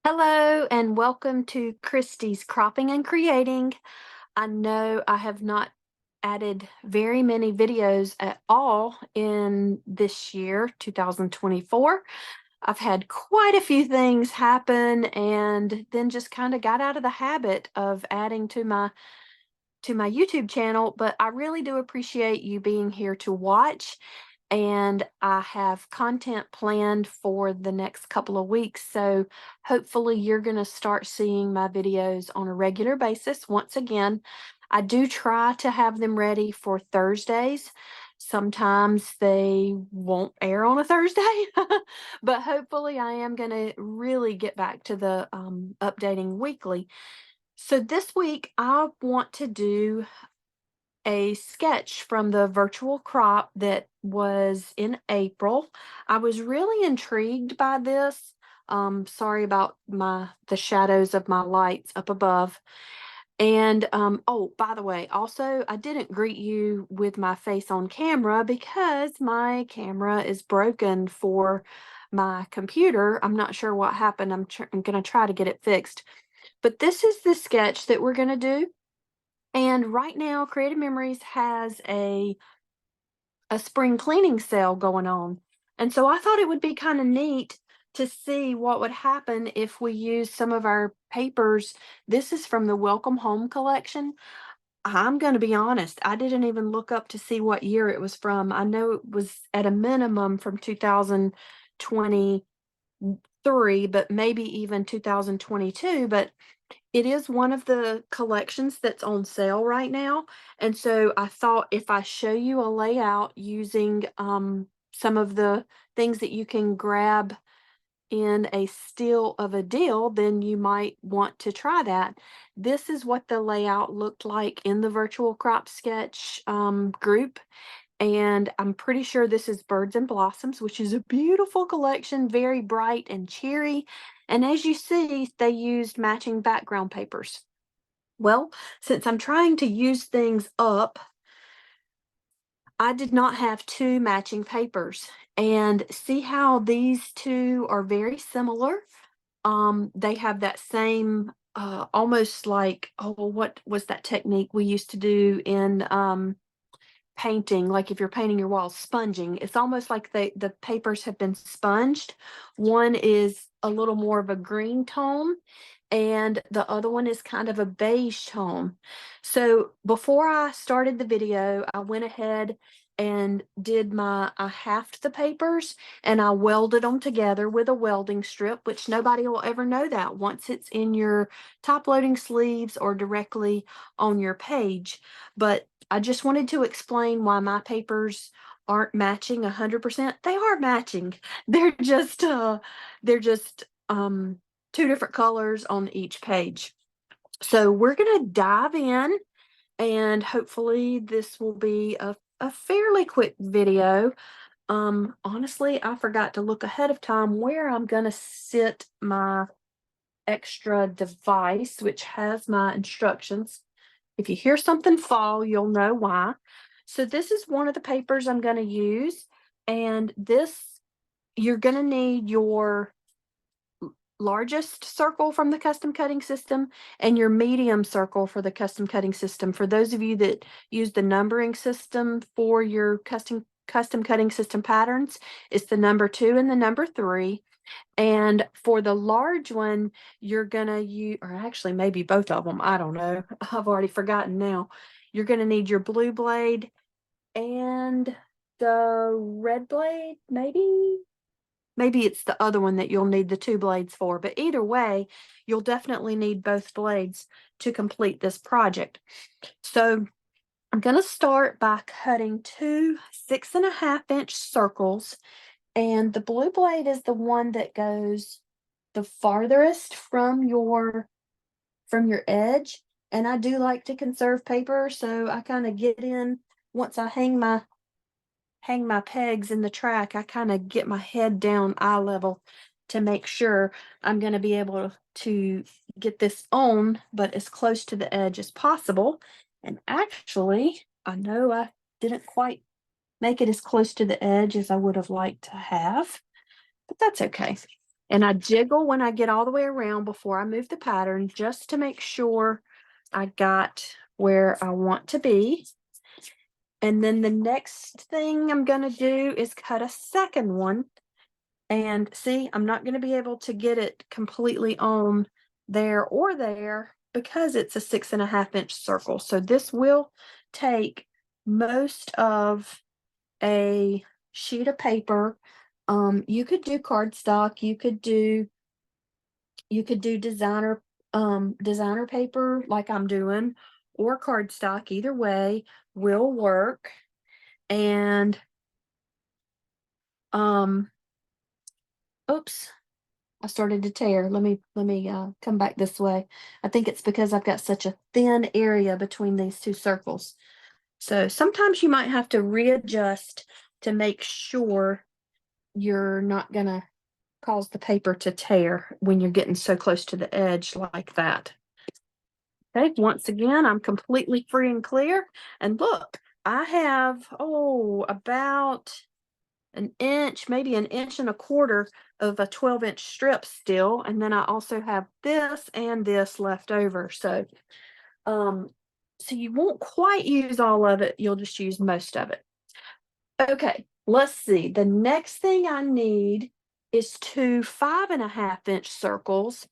Hello and welcome to Kristi's Cropping and Creating. I know I have not added very many videos at all in this year, 2024. I've had quite a few things happen and then just kind of got out of the habit of adding to my YouTube channel, but I really do appreciate you being here to watch. And I have content planned for the next couple of weeks. So hopefully you're going to start seeing my videos on a regular basis. Once again, I do try to have them ready for Thursdays. Sometimes they won't air on a Thursday, but hopefully I am going to really get back to the updating weekly. So this week I want to do a sketch from the virtual crop that was in April. I was really intrigued by this. Sorry about the shadows of my lights up above. And oh, by the way, also I didn't greet you with my face on camera because my camera is broken for my computer. I'm not sure what happened. I'm going to try to get it fixed. But this is the sketch that we're going to do. And right now, Creative Memories has a spring cleaning sale going on. And so I thought it would be kind of neat to see what would happen if we use some of our papers. This is from the Welcome Home collection. I'm going to be honest, I didn't even look up to see what year it was from. I know it was at a minimum from 2023, but maybe even 2022. But it is one of the collections that's on sale right now. And so I thought if I show you a layout using some of the things that you can grab in a steal of a deal, then you might want to try that. This is what the layout looked like in the virtual crop sketch group. And I'm pretty sure this is Birds and Blossoms, which is a beautiful collection, very bright and cheery. And as you see, they used matching background papers. Well, since I'm trying to use things up, I did not have two matching papers. And see how these two are very similar? They have that same, almost like, oh, what was that technique we used to do in painting, like if you're painting your walls, sponging. It's almost like the papers have been sponged. One is a little more of a green tone and the other one is kind of a beige tone. So before I started the video, I went ahead and I halved the papers and I welded them together with a welding strip, which nobody will ever know that once it's in your top loading sleeves or directly on your page. But I just wanted to explain why my papers aren't matching 100%. They are matching. They're just two different colors on each page. So we're going to dive in and hopefully this will be a fairly quick video. Honestly, I forgot to look ahead of time where I'm going to sit my extra device, which has my instructions. If you hear something fall, you'll know why. So this is one of the papers I'm going to use. And you're going to need your largest circle from the custom cutting system and your medium circle for the custom cutting system. For those of you that use the numbering system for your custom cutting system patterns, it's the number 2 and the number 3. And for the large one, you're going to use, or actually maybe both of them, I don't know. I've already forgotten now. You're going to need your blue blade and the red blade, maybe. Maybe it's the other one that you'll need the 2 blades for, but either way, you'll definitely need both blades to complete this project. So I'm going to start by cutting 2 6.5-inch circles, and the blue blade is the one that goes the farthest from your edge. And I do like to conserve paper, so I kind of get in once I hang my pegs in the track, I kind of get my head down eye level to make sure I'm going to be able to get this on, but as close to the edge as possible. And actually, I know I didn't quite make it as close to the edge as I would have liked to have, but that's okay. And I jiggle when I get all the way around before I move the pattern, just to make sure I got where I want to be. And then the next thing I'm going to do is cut a second one. And see, I'm not going to be able to get it completely on there or there because it's a 6.5-inch circle. So this will take most of a sheet of paper. You could do cardstock, you could do designer paper like I'm doing, or cardstock. Either way will work. And oops, I started to tear. Let me come back this way. I think it's because I've got such a thin area between these two circles. So sometimes you might have to readjust to make sure you're not gonna cause the paper to tear when you're getting so close to the edge like that. Okay, once again, I'm completely free and clear. And look, I have, about an inch, maybe an inch and a quarter of a 12-inch strip still. And then I also have this and this left over. So, so you won't quite use all of it. You'll just use most of it. Okay, let's see. The next thing I need is two 5.5-inch circles.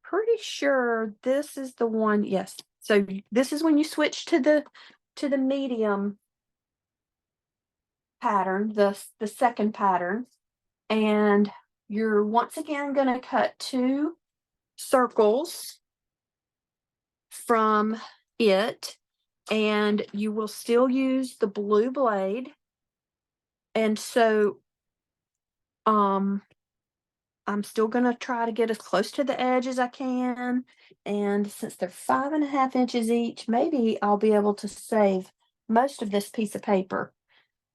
Pretty sure this is the one. Yes. So this is when you switch to the medium pattern, the second pattern, and you're once again going to cut two circles from it, and you will still use the blue blade. And so I'm still going to try to get as close to the edge as I can. And since they're 5.5 inches each, maybe I'll be able to save most of this piece of paper.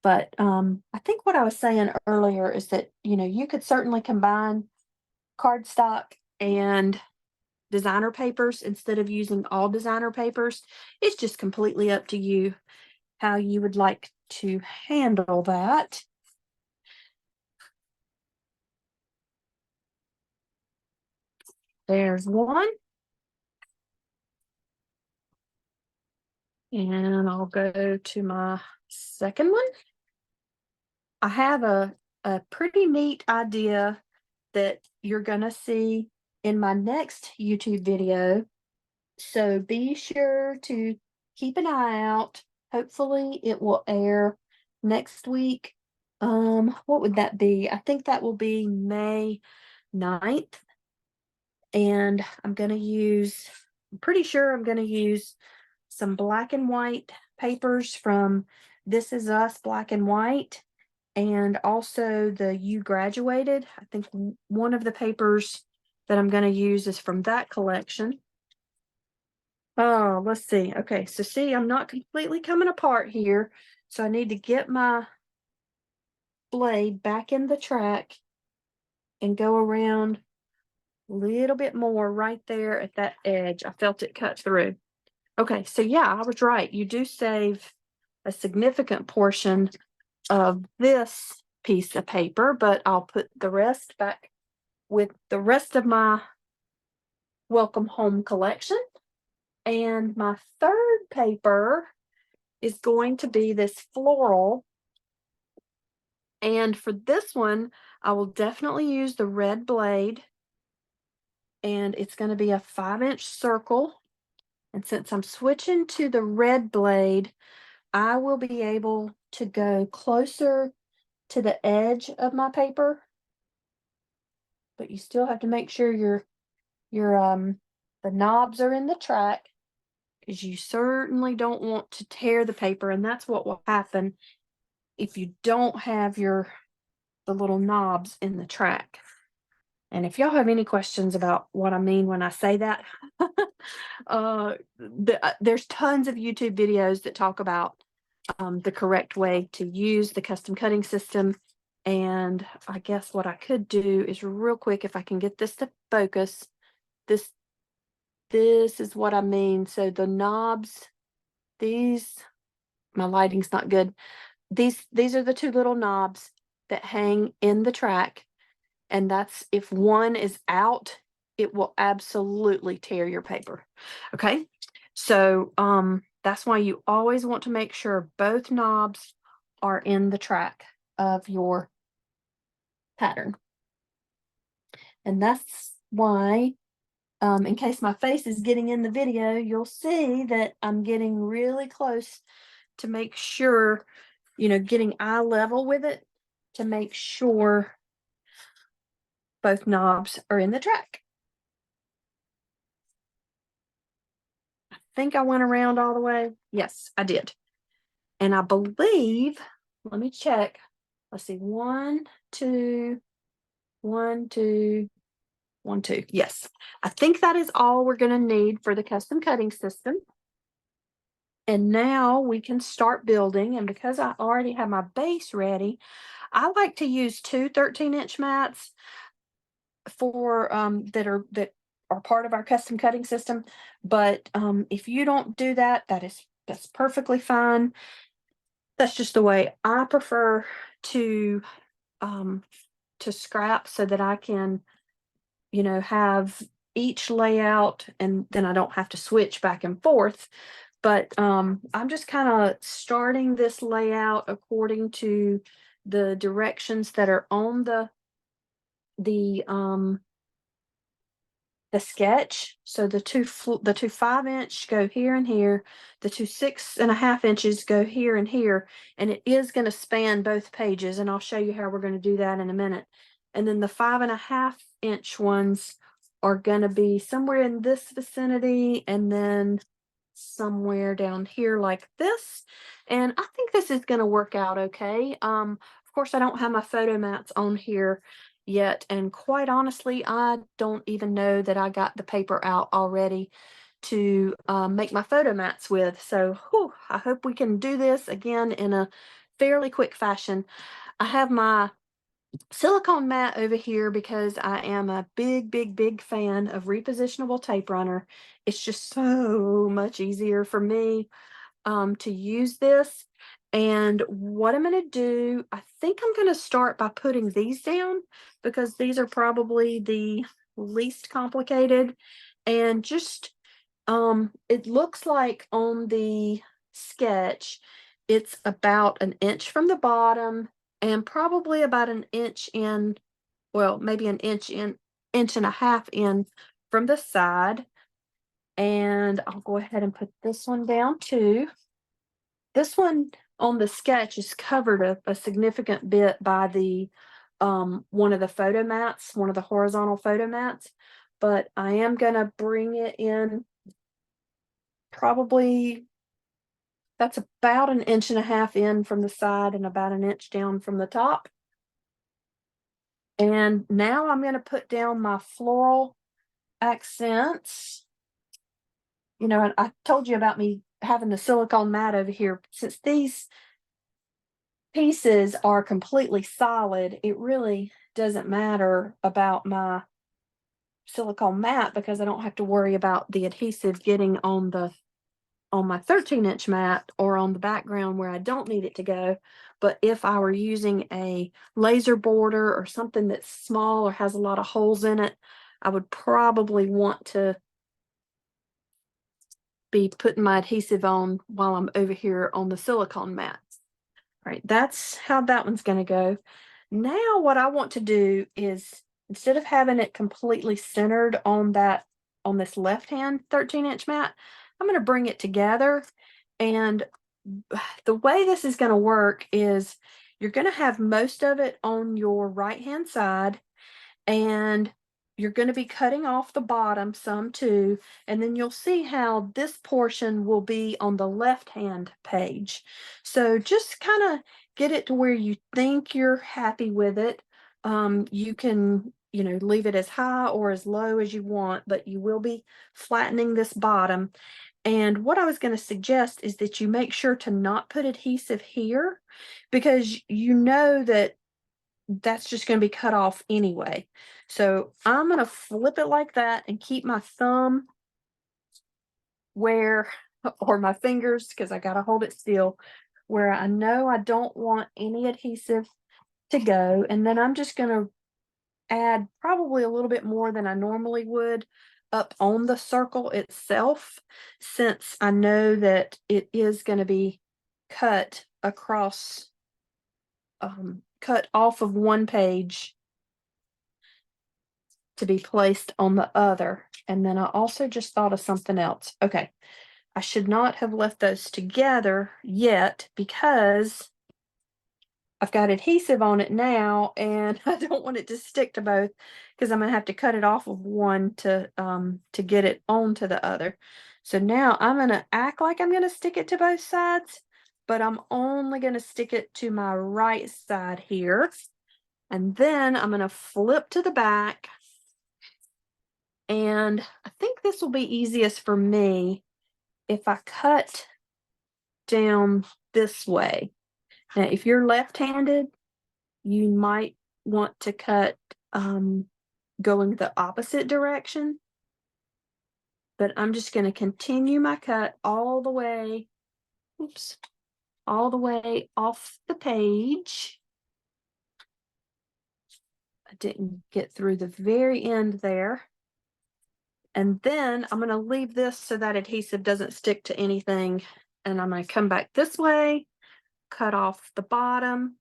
But I think what I was saying earlier is that, you could certainly combine cardstock and designer papers instead of using all designer papers. It's just completely up to you how you would like to handle that. There's one. And I'll go to my second one. I have a pretty neat idea that you're going to see in my next YouTube video. So be sure to keep an eye out. Hopefully it will air next week. What would that be? I think that will be May 9th. And I'm pretty sure I'm going to use some black and white papers from This Is Us Black and White, and also the You Graduated. I think one of the papers that I'm going to use is from that collection. Oh, let's see. Okay, so see, I'm not completely coming apart here. So I need to get my blade back in the track and go around a little bit more right there at that edge. I felt it cut through. Okay, so yeah, I was right. You do save a significant portion of this piece of paper, but I'll put the rest back with the rest of my Welcome Home collection. And my third paper is going to be this floral. And for this one, I will definitely use the red blade. And it's going to be a 5-inch circle. And since I'm switching to the red blade, I will be able to go closer to the edge of my paper. But you still have to make sure the knobs are in the track, because you certainly don't want to tear the paper, and that's what will happen if you don't have the little knobs in the track. And if y'all have any questions about what I mean when I say that, there's tons of YouTube videos that talk about the correct way to use the custom cutting system. And I guess what I could do is real quick, if I can get this to focus, this is what I mean. So the knobs, my lighting's not good. These are the two little knobs that hang in the track. And that's if one is out, it will absolutely tear your paper. Okay. So that's why you always want to make sure both knobs are in the track of your pattern. And that's why, in case my face is getting in the video, you'll see that I'm getting really close to make sure, getting eye level with it to make sure both knobs are in the track. I think I went around all the way. Yes, I did. And I believe, let me check. Let's see, 1, 2, 1, 2, 1, 2. Yes, I think that is all we're going to need for the custom cutting system. And now we can start building. And because I already have my base ready, I like to use two 13-inch mats for that are part of our custom cutting system. But if you don't do that, that's perfectly fine. That's just the way I prefer to scrap, so that I can, have each layout, and then I don't have to switch back and forth. But I'm just kind of starting this layout according to the directions that are on the sketch. So the two 5-inch go here and here, the two 6.5 inches go here and here, and it is going to span both pages, and I'll show you how we're going to do that in a minute. And then the 5.5-inch ones are going to be somewhere in this vicinity, and then somewhere down here like this. And I think this is going to work out okay. Of course, I don't have my photo mats on here yet, and quite honestly, I don't even know that I got the paper out already to make my photo mats with. So I hope we can do this again in a fairly quick fashion. I have my silicone mat over here because I am a big fan of repositionable tape runner. It's just so much easier for me to use this. And what I'm going to do, I think I'm going to start by putting these down, because these are probably the least complicated. And just, it looks like on the sketch, it's about an inch from the bottom and probably about an inch in, well, maybe an inch and a half in from the side. And I'll go ahead and put this one down too. This one on the sketch is covered a significant bit by the one of the photo mats, one of the horizontal photo mats, but I am gonna bring it in probably, that's about an inch and a half in from the side and about an inch down from the top. And now I'm gonna put down my floral accents. I told you about me having the silicone mat over here. Since these pieces are completely solid, it really doesn't matter about my silicone mat, because I don't have to worry about the adhesive getting on my 13-inch mat or on the background where I don't need it to go. But if I were using a laser border or something that's small or has a lot of holes in it, I would probably want to be putting my adhesive on while I'm over here on the silicone mat. All right, that's how that one's going to go. Now what I want to do is, instead of having it completely centered on this left hand 13-inch mat, I'm going to bring it together. And the way this is going to work is you're going to have most of it on your right hand side, and you're going to be cutting off the bottom some too, and then you'll see how this portion will be on the left hand page. So just kind of get it to where you think you're happy with it. You can leave it as high or as low as you want, but you will be flattening this bottom. And what I was going to suggest is that you make sure to not put adhesive here, because you know that that's just going to be cut off anyway. So I'm going to flip it like that and keep my thumb where, or my fingers, because I got to hold it still, where I know I don't want any adhesive to go. And then I'm just going to add probably a little bit more than I normally would up on the circle itself, since I know that it is going to be cut across, cut off of one page to be placed on the other. And then I also just thought of something else. Okay, I should not have left those together yet because I've got adhesive on it now, and I don't want it to stick to both because I'm gonna have to cut it off of one to get it onto the other. So now I'm gonna act like I'm gonna stick it to both sides, but I'm only gonna stick it to my right side here. And then I'm gonna flip to the back. And I think this will be easiest for me if I cut down this way. Now, if you're left-handed, you might want to cut going the opposite direction. But I'm just going to continue my cut all the way, oops, all the way off the page. I didn't get through the very end there. And then I'm going to leave this so that adhesive doesn't stick to anything. And I'm going to come back this way, cut off the bottom.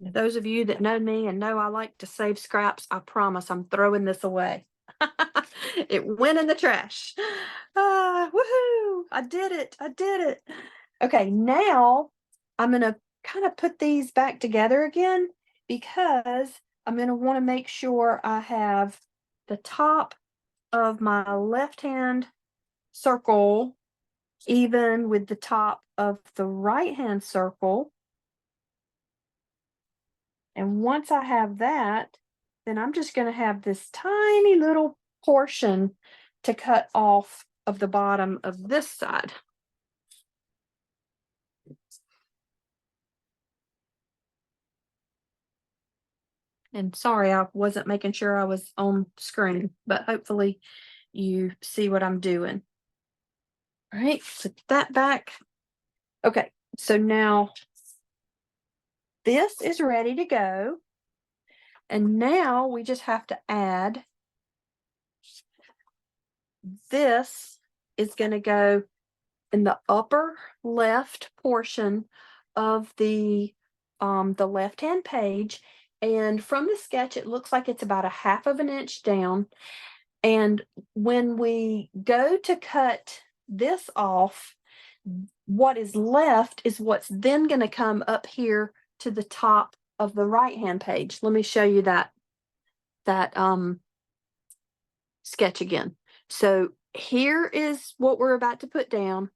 Those of you that know me and know I like to save scraps, I promise I'm throwing this away. It went in the trash. Woohoo! I did it. I did it. Okay, now I'm going to kind of put these back together again because I'm going to want to make sure I have the top of my left hand circle even with the top of the right hand circle. And once I have that, then I'm just going to have this tiny little portion to cut off of the bottom of this side. And sorry, I wasn't making sure I was on screen, but hopefully you see what I'm doing. All right, put that back. Okay, so now this is ready to go. And now we just have to add, this is going to go in the upper left portion of the left-hand page. And from the sketch, it looks like it's about a 1/2 of an inch down. And when we go to cut this off, what is left is what's then going to come up here to the top of the right-hand page. Let me show you that sketch again. So here is what we're about to put down,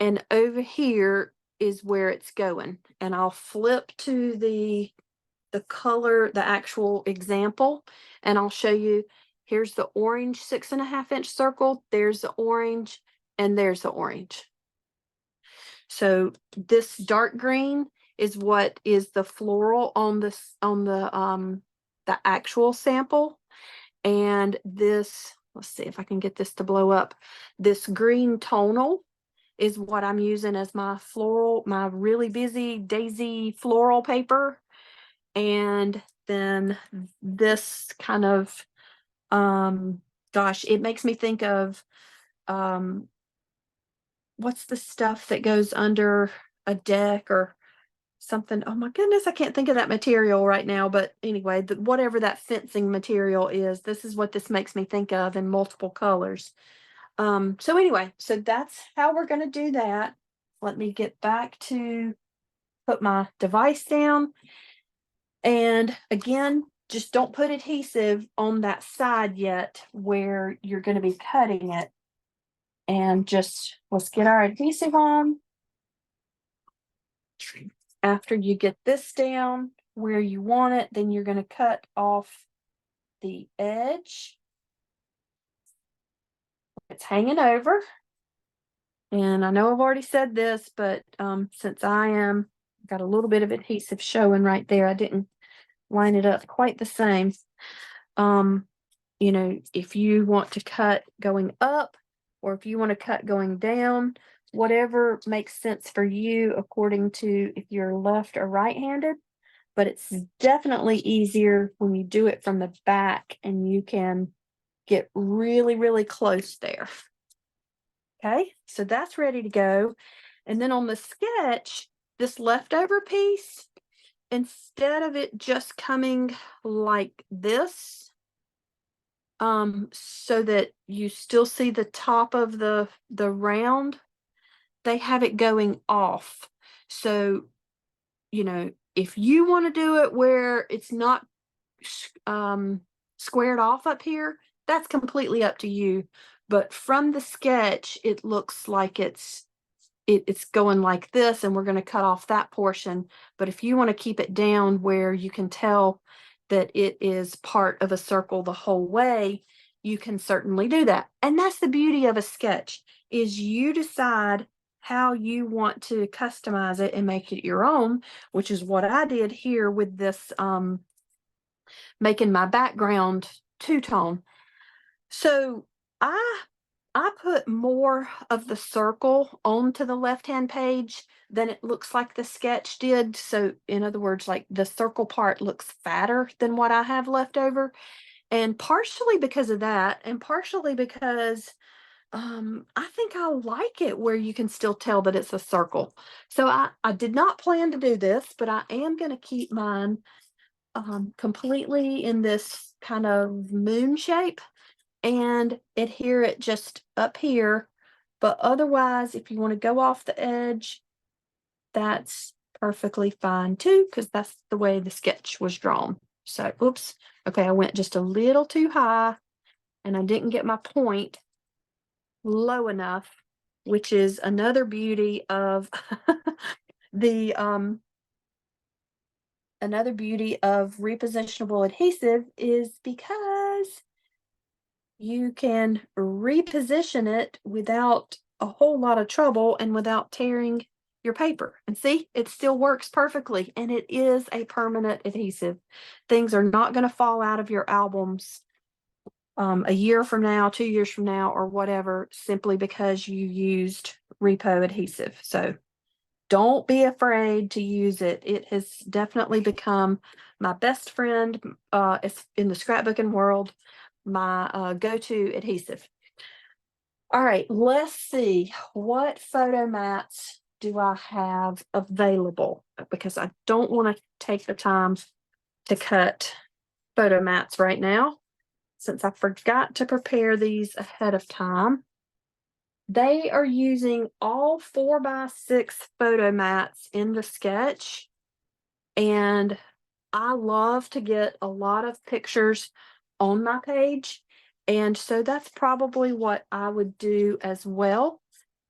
and over here is where it's going. And I'll flip to the color, the actual example, and I'll show you. Here's the orange 6.5 inch circle, there's the orange, and there's the orange. So this dark green is what is the floral on this, on the actual sample. And this, let's see if I can get this to blow up. This green tonal is what I'm using as my floral, my really busy daisy floral paper. And then this kind of, gosh, it makes me think of, what's the stuff that goes under a deck or something? Oh my goodness, I can't think of that material right now, but anyway, whatever that fencing material is, this is what this makes me think of in multiple colors. So anyway, so that's how we're going to do that. Let me get back to put my device down. And again, just don't put adhesive on that side yet where you're going to be cutting it. And just, let's get our adhesive on. After you get this down where you want it, then you're going to cut off the edge. It's hanging over. And I know I've already said this, but since got a little bit of adhesive showing right there, I didn't line it up quite the same. you know, if you want to cut going up or if you want to cut going down, whatever makes sense for you according to if you're left or right-handed. But it's definitely easier when you do it from the back and you can get really, really close there. Okay, so that's ready to go. And then on the sketch, this leftover piece, instead of it just coming like this, so that you still see the top of the round, they have it going off. So, you know, if you want to do it where it's not squared off up here, that's completely up to you. But from the sketch, it looks like it's going like this, and we're going to cut off that portion. But if you want to keep it down where you can tell that it is part of a circle the whole way, you can certainly do that. And that's the beauty of a sketch, is you decide how you want to customize it and make it your own, which is what I did here with this making my background two-tone. So I put more of the circle onto the left-hand page than it looks like the sketch did. So in other words, like the circle part looks fatter than what I have left over. And partially because of that, and partially because I think I like it where you can still tell that it's a circle. So I did not plan to do this, but I am going to keep mine completely in this kind of moon shape and adhere it just up here. But otherwise, if you want to go off the edge, that's perfectly fine too, because that's the way the sketch was drawn. So, oops. Okay, I went just a little too high and I didn't get my point low enough, which is another beauty of the another beauty of repositionable adhesive is because you can reposition it without a whole lot of trouble and without tearing your paper. And see, it still works perfectly, and it is a permanent adhesive. Things are not going to fall out of your albums a year from now, 2 years from now, or whatever, simply because you used repo adhesive. So don't be afraid to use it. It has definitely become my best friend in the scrapbooking world, my go-to adhesive. All right, let's see. What photo mats do I have available? Because I don't want to take the time to cut photo mats right now, since I forgot to prepare these ahead of time. They are using all 4x6 photo mats in the sketch, and I love to get a lot of pictures on my page, and so that's probably what I would do as well.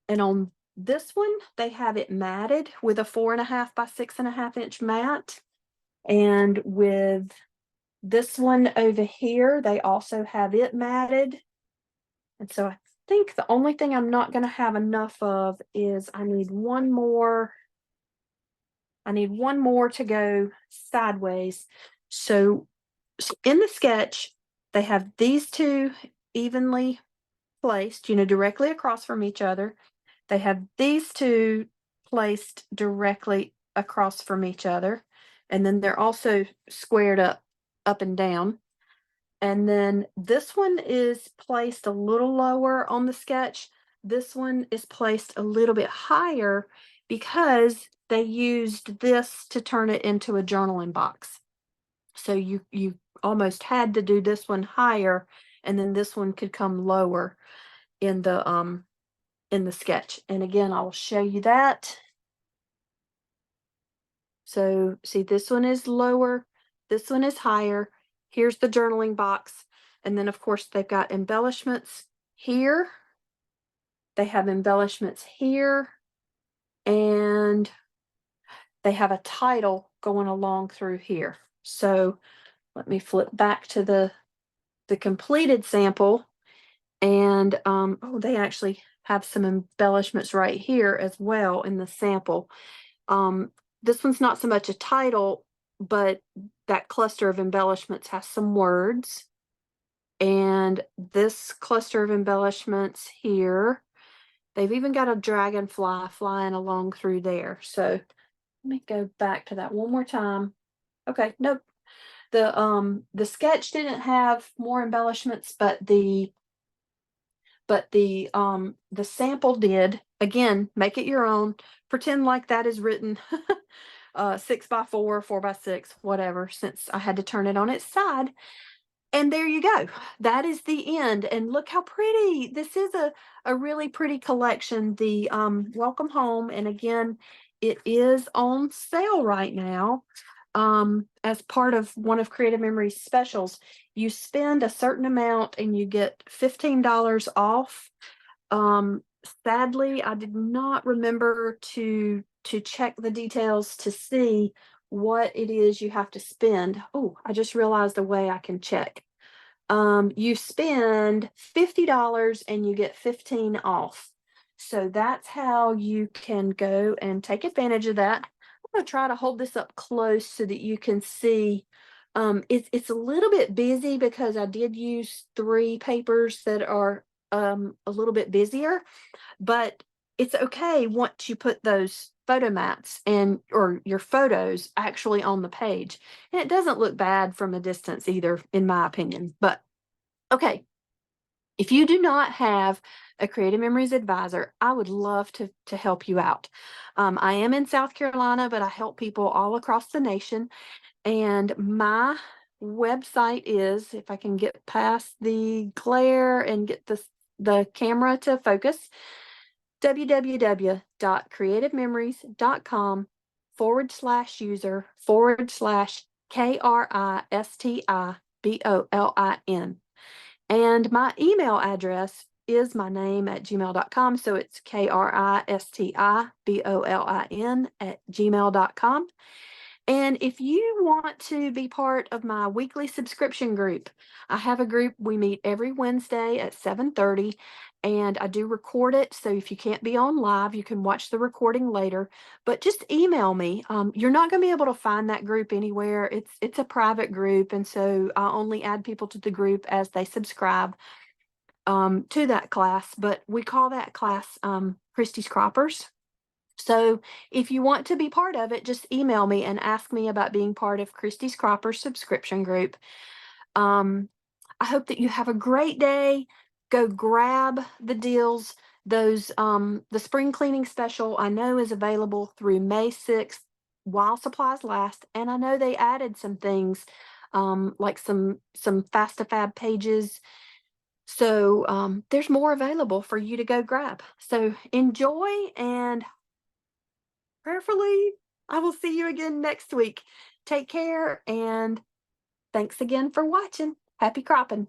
And on this one, they have it matted with a 4.5 by 6.5 inch mat, and with this one over here, they also have it matted. And so I think the only thing I'm not going to have enough of is I need one more to go sideways. So in the sketch, they have these two evenly placed, you know, directly across from each other. They have these two placed directly across from each other. And then they're also squared up and down. And then this one is placed a little lower on the sketch. This one is placed a little bit higher because they used this to turn it into a journaling box. So you almost had to do this one higher, and then this one could come lower in the sketch. And again, I'll show you that. So see, this one is lower, this one is higher. Here's the journaling box. And then of course they've got embellishments here. They have embellishments here. And they have a title going along through here. So let me flip back to the completed sample. And oh, they actually have some embellishments right here as well in the sample. This one's not so much a title, but that cluster of embellishments has some words. And and this cluster of embellishments here, they've even got a dragonfly flying along through there. So let me go back to that one more time. Okay, nope. The sketch didn't have more embellishments, but the sample did. Again, make it your own. Pretend like that is written 6x4, 4x6, whatever, since I had to turn it on its side. And there you go. That is the end. And look how pretty. This is a really pretty collection. The Welcome Home. And again, it is on sale right now. As part of one of Creative Memories specials. You spend a certain amount and you get $15 off. Sadly, I did not remember to check the details to see what it is you have to spend. Oh, I just realized a way I can check. You spend $50 and you get 15 off. So that's how you can go and take advantage of that. I'm going to try to hold this up close so that you can see. It's a little bit busy because I did use 3 papers that are a little bit busier, but it's okay once you put those photo mats and or your photos actually on the page. And it doesn't look bad from a distance either, in my opinion. But okay, if you do not have a Creative Memories advisor, I would love to help you out. I am in South Carolina, but I help people all across the nation. And my website is, if I can get past the glare and get the camera to focus, www.creativememories.com/user/KRISTIBOLIN. And my email address is my name at gmail.com. So it's KRISTIBOLIN@gmail.com. And if you want to be part of my weekly subscription group, I have a group. We meet every Wednesday at 7:30, and I do record it. So if you can't be on live, you can watch the recording later. But just email me. You're not going to be able to find that group anywhere. It's a private group, and so I only add people to the group as they subscribe to that class. But we call that class Kristi's Croppers. So if you want to be part of it, just email me and ask me about being part of Kristi's Croppers subscription group. I hope that you have a great day. Go grab the deals. Those the spring cleaning special I know is available through May 6th while supplies last. And I know they added some things like some Fast-to-Fab pages. So there's more available for you to go grab. So enjoy, and prayerfully, I will see you again next week. Take care, and thanks again for watching. Happy cropping.